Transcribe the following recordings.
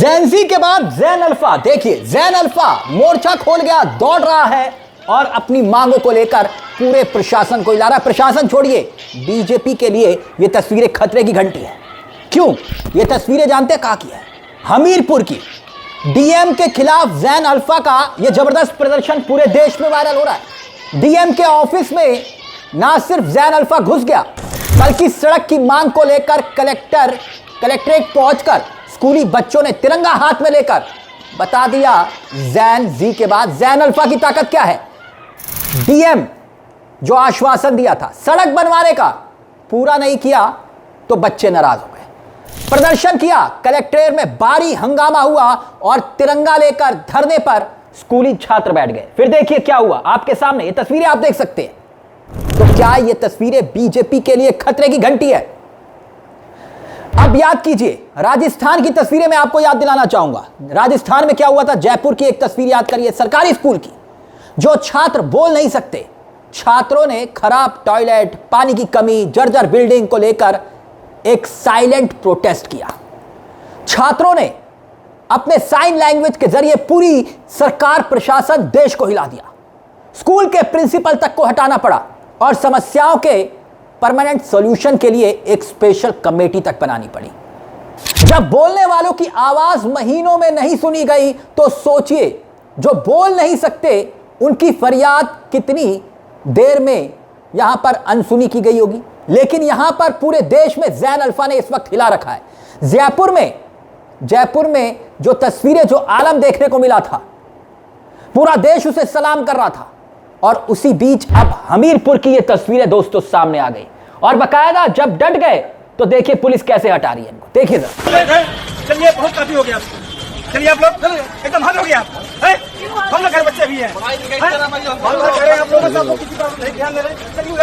Gen Z के बाद Jain alpha. देखिए जैन अल्फा मोर्चा खोल गया, दौड़ रहा है और अपनी मांगों को लेकर पूरे प्रशासन को हिला रहा है। प्रशासन छोड़िए, बीजेपी के लिए यह तस्वीरें खतरे की घंटी है। क्यों? ये तस्वीरें जानते हैं कहां की है? हमीरपुर की। डीएम के खिलाफ जैन अल्फा का यह जबरदस्त प्रदर्शन पूरे देश में वायरल हो रहा है। डीएम के ऑफिस में ना सिर्फ जैन अल्फा घुस गया, बल्कि सड़क की मांग को लेकर कलेक्ट्रेट पहुंचकर स्कूली बच्चों ने तिरंगा हाथ में लेकर बता दिया जैन जी के बाद जैन अल्फा की ताकत क्या है। डीएम जो आश्वासन दिया था सड़क बनवाने का, पूरा नहीं किया तो बच्चे नाराज हो गए। प्रदर्शन किया, कलेक्ट्रेट में भारी हंगामा हुआ और तिरंगा लेकर धरने पर स्कूली छात्र बैठ गए। फिर देखिए क्या हुआ आपके सामने, ये तस्वीरें आप देख सकते हैं। तो क्या ये तस्वीरें बीजेपी के लिए खतरे की घंटी है? अब याद कीजिए राजस्थान की तस्वीरें मैं आपको याद दिलाना चाहूंगा। राजस्थान में क्या हुआ था? जयपुर की एक तस्वीर याद करिए, सरकारी स्कूल की। जो छात्र बोल नहीं सकते, छात्रों ने खराब टॉयलेट, पानी की कमी, जर्जर बिल्डिंग को लेकर एक साइलेंट प्रोटेस्ट किया। छात्रों ने अपने साइन लैंग्वेज के जरिए पूरी सरकार, प्रशासन, देश को हिला दिया। स्कूल के प्रिंसिपल तक को हटाना पड़ा और समस्याओं के परमानेंट सॉल्यूशन के लिए एक स्पेशल कमेटी तक बनानी पड़ी। जब बोलने वालों की आवाज महीनों में नहीं सुनी गई तो सोचिए जो बोल नहीं सकते उनकी फरियाद कितनी देर में यहां पर अनसुनी की गई होगी। लेकिन यहां पर पूरे देश में जैन अल्फा ने इस वक्त हिला रखा है। जयपुर में जो तस्वीरें, जो आलम देखने को मिला था, पूरा देश उसे सलाम कर रहा था। और उसी बीच अब हमीरपुर की ये तस्वीरें दोस्तों सामने आ गई और बकायदा जब डट गए तो देखिए पुलिस कैसे हटा रही है इनको। देखिए सर, चलिए बहुत काफी हो गया, चलिए आप लोग एकदम हद हो गया। हम लोग घर बच्चे भी हैं, आप लोग किसी का नहीं ध्यान दे रहे। चलिए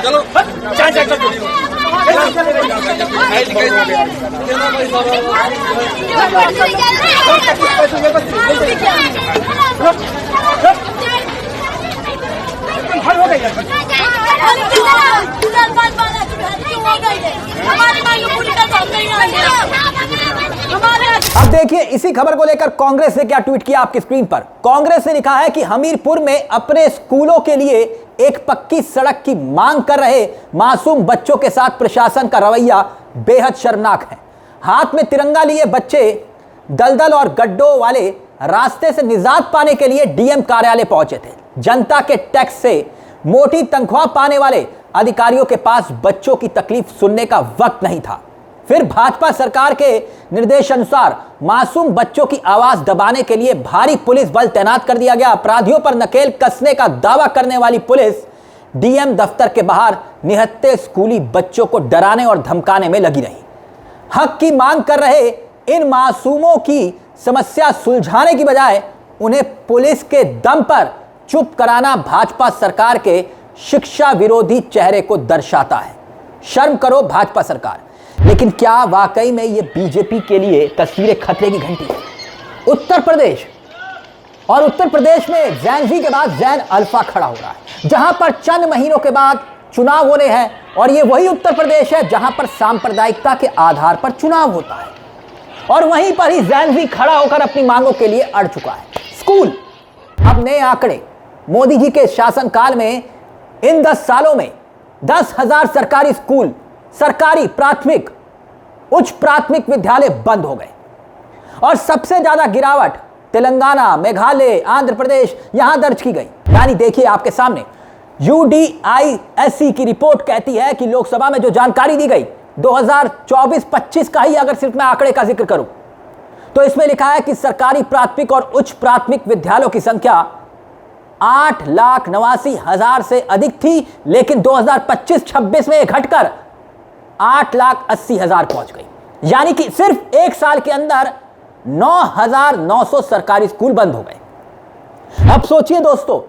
चलो अब देखिए इसी खबर को लेकर कांग्रेस ने क्या ट्वीट किया आपकी स्क्रीन पर। कांग्रेस ने लिखा है कि हमीरपुर में अपने स्कूलों के लिए एक पक्की सड़क की मांग कर रहे मासूम बच्चों के साथ प्रशासन का रवैया बेहद शर्मनाक है। हाथ में तिरंगा लिए बच्चे दलदल और गड्ढों वाले रास्ते से निजात पाने के लिए डीएम कार्यालय पहुंचे थे। जनता के टैक्स से मोटी तनख्वाह पाने वाले अधिकारियों के पास बच्चों की तकलीफ सुनने का वक्त नहीं था। फिर भाजपा सरकार के निर्देशानुसार मासूम बच्चों की आवाज दबाने के लिए भारी पुलिस बल तैनात कर दिया गया। अपराधियों पर नकेल कसने का दावा करने वाली पुलिस डीएम दफ्तर के बाहर निहत्थे स्कूली बच्चों को डराने और धमकाने में लगी रही। हक की मांग कर रहे इन मासूमों की समस्या सुलझाने की बजाय उन्हें पुलिस के दम पर चुप कराना भाजपा सरकार के शिक्षा विरोधी चेहरे को दर्शाता है। शर्म करो भाजपा सरकार। लेकिन क्या वाकई में ये बीजेपी के लिए तस्वीरें खतरे की घंटी है? उत्तर प्रदेश में जैन जी के बाद जैन अल्फा खड़ा हो रहा है, जहां पर चंद महीनों के बाद चुनाव होने हैं। और ये वही उत्तर प्रदेश है जहां पर सांप्रदायिकता के आधार पर चुनाव होता है। और वहीं पर ही जैन जी खड़ा होकर अपनी मांगों के लिए अड़ चुका है। स्कूल, अब नए आंकड़े, मोदी जी के शासनकाल में इन 10 सालों में 10,000 सरकारी स्कूल, सरकारी प्राथमिक, उच्च प्राथमिक विद्यालय बंद हो गए। और सबसे ज्यादा गिरावट तेलंगाना, मेघालय, आंध्र प्रदेश यहां दर्ज की गई। यानी देखिए आपके सामने UDISC की रिपोर्ट कहती है कि लोकसभा में जो जानकारी दी गई 2024-25 का ही अगर सिर्फ मैं आंकड़े का जिक्र करूं तो इसमें लिखा है कि सरकारी प्राथमिक और उच्च प्राथमिक विद्यालयों की संख्या 8,89,000 से अधिक थी। लेकिन 2025-26 में घटकर 8,80,000 पहुंच गई। यानी कि सिर्फ एक साल के अंदर 9,900 सरकारी स्कूल बंद हो गए। अब सोचिए दोस्तों,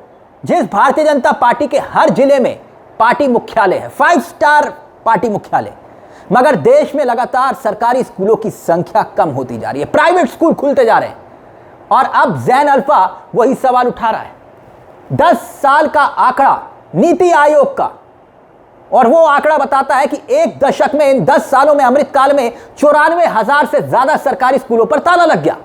जिस भारतीय जनता पार्टी के हर जिले में पार्टी मुख्यालय है, 5 स्टार पार्टी मुख्यालय, मगर देश में लगातार सरकारी स्कूलों की संख्या कम होती जा रही है, प्राइवेट स्कूल खुलते जा रहे हैं। और अब जैन अल्फा वही सवाल उठा रहा है। 10 साल का आंकड़ा नीति आयोग का, और वो आंकड़ा बताता है कि एक दशक में, इन 10 सालों में, अमृतकाल में 94,000 से ज्यादा सरकारी स्कूलों पर ताला लग गया।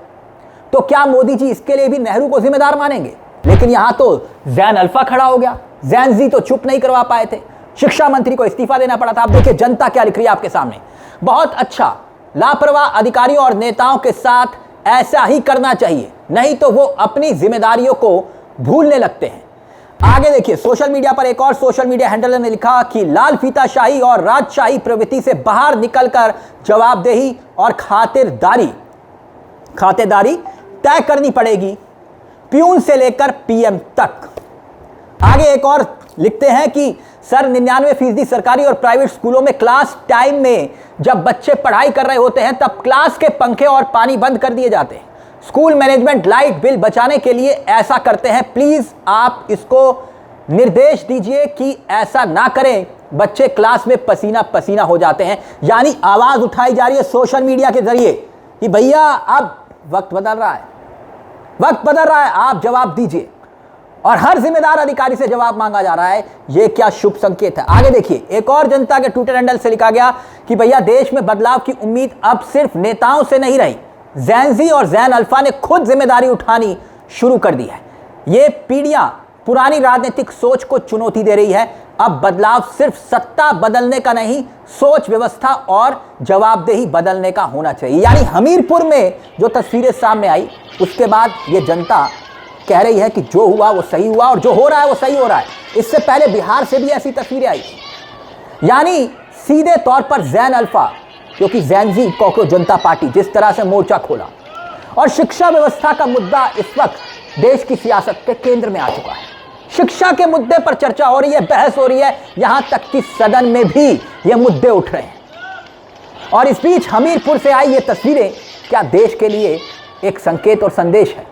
तो क्या मोदी जी इसके लिए भी नेहरू को जिम्मेदार मानेंगे? लेकिन यहां तो जैन अल्फा खड़ा हो गया। जैन जी तो चुप नहीं करवा पाए थे, शिक्षा मंत्री को इस्तीफा देना पड़ा था। आप देखिए जनता क्या लिख रही है आपके सामने। बहुत अच्छा, लापरवाह अधिकारियों और नेताओं के साथ ऐसा ही करना चाहिए, नहीं तो वो अपनी जिम्मेदारियों को भूलने लगते हैं। आगे देखिए, सोशल मीडिया पर एक और सोशल मीडिया हैंडलर ने लिखा कि लाल फीताशाही और राजशाही प्रवृत्ति से बाहर निकलकर जवाबदेही और खातेदारी तय करनी पड़ेगी, प्यून से लेकर पीएम तक। आगे एक और लिखते हैं कि सर 99% सरकारी और प्राइवेट स्कूलों में क्लास टाइम में जब बच्चे पढ़ाई कर रहे होते हैं तब क्लास के पंखे और पानी बंद कर दिए जाते हैं। स्कूल मैनेजमेंट लाइट बिल बचाने के लिए ऐसा करते हैं। प्लीज आप इसको निर्देश दीजिए कि ऐसा ना करें, बच्चे क्लास में पसीना पसीना हो जाते हैं। यानी आवाज उठाई जा रही है सोशल मीडिया के जरिए कि भैया अब वक्त बदल रहा है, आप जवाब दीजिए। और हर जिम्मेदार अधिकारी से जवाब मांगा जा रहा है। यह क्या शुभ संकेत है? आगे देखिए, एक और जनता के ट्विटर हैंडल से लिखा गया कि भैया देश में बदलाव की उम्मीद अब सिर्फ नेताओं से नहीं रही, जैन जी और जैन अल्फा ने खुद जिम्मेदारी उठानी शुरू कर दी है। ये पीढ़ियां पुरानी राजनीतिक सोच को चुनौती दे रही है। अब बदलाव सिर्फ सत्ता बदलने का नहीं, सोच, व्यवस्था और जवाबदेही बदलने का होना चाहिए। यानी हमीरपुर में जो तस्वीरें सामने आई, उसके बाद ये जनता कह रही है कि जो हुआ वो सही हुआ और जो हो रहा है वो सही हो रहा है। इससे पहले बिहार से भी ऐसी तस्वीरें आई। यानी सीधे तौर पर जैन अल्फा, क्योंकि जैन जी कॉकरोच जनता पार्टी जिस तरह से मोर्चा खोला, और शिक्षा व्यवस्था का मुद्दा इस वक्त देश की सियासत के केंद्र में आ चुका है। शिक्षा के मुद्दे पर चर्चा हो रही है, बहस हो रही है, यहां तक कि सदन में भी ये मुद्दे उठ रहे हैं। और इस बीच हमीरपुर से आई ये तस्वीरें क्या देश के लिए एक संकेत और संदेश है?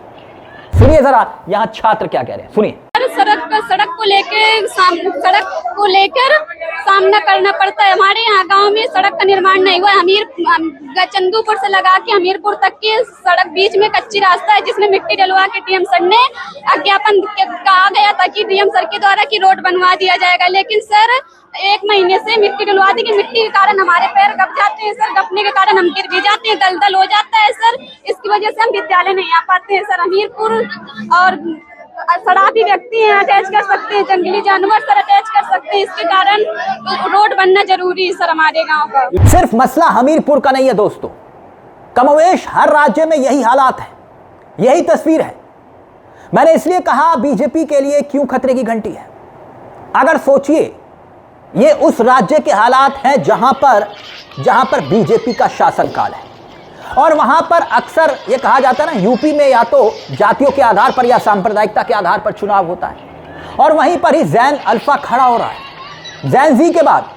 सुनिए जरा यहाँ छात्र क्या कह रहे हैं, सुनिए। सड़क को लेकर सामना करना पड़ता है। हमारे यहाँ गांव में सड़क का निर्माण नहीं हुआ। चंदूपुर से लगा के हमीरपुर तक की सड़क बीच में कच्ची रास्ता है, जिसमें मिट्टी डलवा के डीएम सर ने ज्ञापन कहा गया था कि डीएम सर के द्वारा की रोड बनवा दिया जाएगा। लेकिन सर 1 महीने से मिट्टी डलवा दी कि मिट्टी के कारण हमारे पैर गप जाते हैं सर, गपने के कारण हम गिर भी जाते हैं, दलदल हो जाता है सर। इसकी वजह से हम विद्यालय नहीं आ पाते हैं सर। हमीरपुर और शराबी व्यक्ति हैं अटैच कर सकते हैं, जंगली जानवर सर अटैच कर सकते हैं। इसके कारण रोड बनना जरूरी है सर हमारे गांव का। सिर्फ मसला हमीरपुर का नहीं है दोस्तों, कमोवेश हर राज्य में यही हालात है, यही तस्वीर है। मैंने इसलिए कहा बीजेपी के लिए क्यों खतरे की घंटी है। अगर सोचिए, ये उस राज्य के हालात हैं जहां पर बीजेपी का शासनकाल है, और वहां पर अक्सर ये कहा जाता है ना, यूपी में या तो जातियों के आधार पर या सांप्रदायिकता के आधार पर चुनाव होता है, और वहीं पर ही जैन अल्फा खड़ा हो रहा है। जैन जी के बाद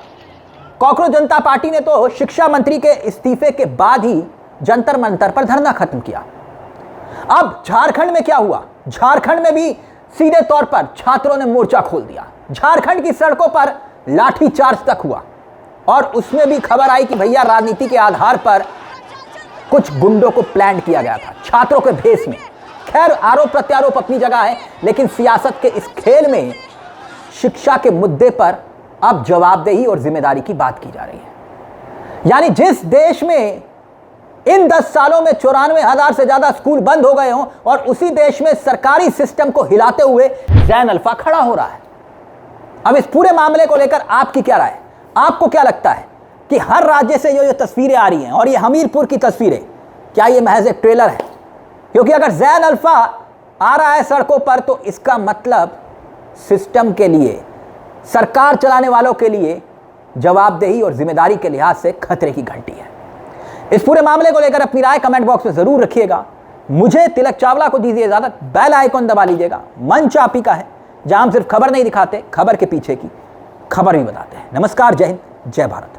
कॉकरोच जनता पार्टी ने तो शिक्षा मंत्री के इस्तीफे के बाद ही जंतर मंतर पर धरना खत्म किया। अब झारखंड में क्या हुआ? झारखंड में भी सीधे तौर पर छात्रों ने मोर्चा खोल दिया। झारखंड की सड़कों पर लाठीचार्ज तक हुआ, और उसमें भी खबर आई कि भैया राजनीति के आधार पर कुछ गुंडों को प्लान किया गया था छात्रों के भेष में। खैर, आरोप प्रत्यारोप अपनी जगह है, लेकिन सियासत के इस खेल में शिक्षा के मुद्दे पर अब जवाबदेही और जिम्मेदारी की बात की जा रही है। यानी जिस देश में इन 10 सालों में 94,000 से ज्यादा स्कूल बंद हो गए हों, और उसी देश में सरकारी सिस्टम को हिलाते हुए जैन अल्फा खड़ा हो रहा है। अब इस पूरे मामले को लेकर आपकी क्या राय? आपको क्या लगता है कि हर राज्य से जो तस्वीरें आ रही हैं, और ये हमीरपुर की तस्वीरें, क्या ये महज एक ट्रेलर है? क्योंकि अगर जैन अल्फा आ रहा है सड़कों पर, तो इसका मतलब सिस्टम के लिए, सरकार चलाने वालों के लिए जवाबदेही और जिम्मेदारी के लिहाज से खतरे की घंटी है। इस पूरे मामले को लेकर अपनी राय कमेंट बॉक्स में जरूर रखिएगा। मुझे तिलक चावला को दीजिए इजाजत। बेल आइकॉन दबा लीजिएगा। मंच आप ही का है, जहां हम सिर्फ खबर नहीं दिखाते, खबर के पीछे की खबर भी बताते हैं। नमस्कार, जय हिंद, जय भारत।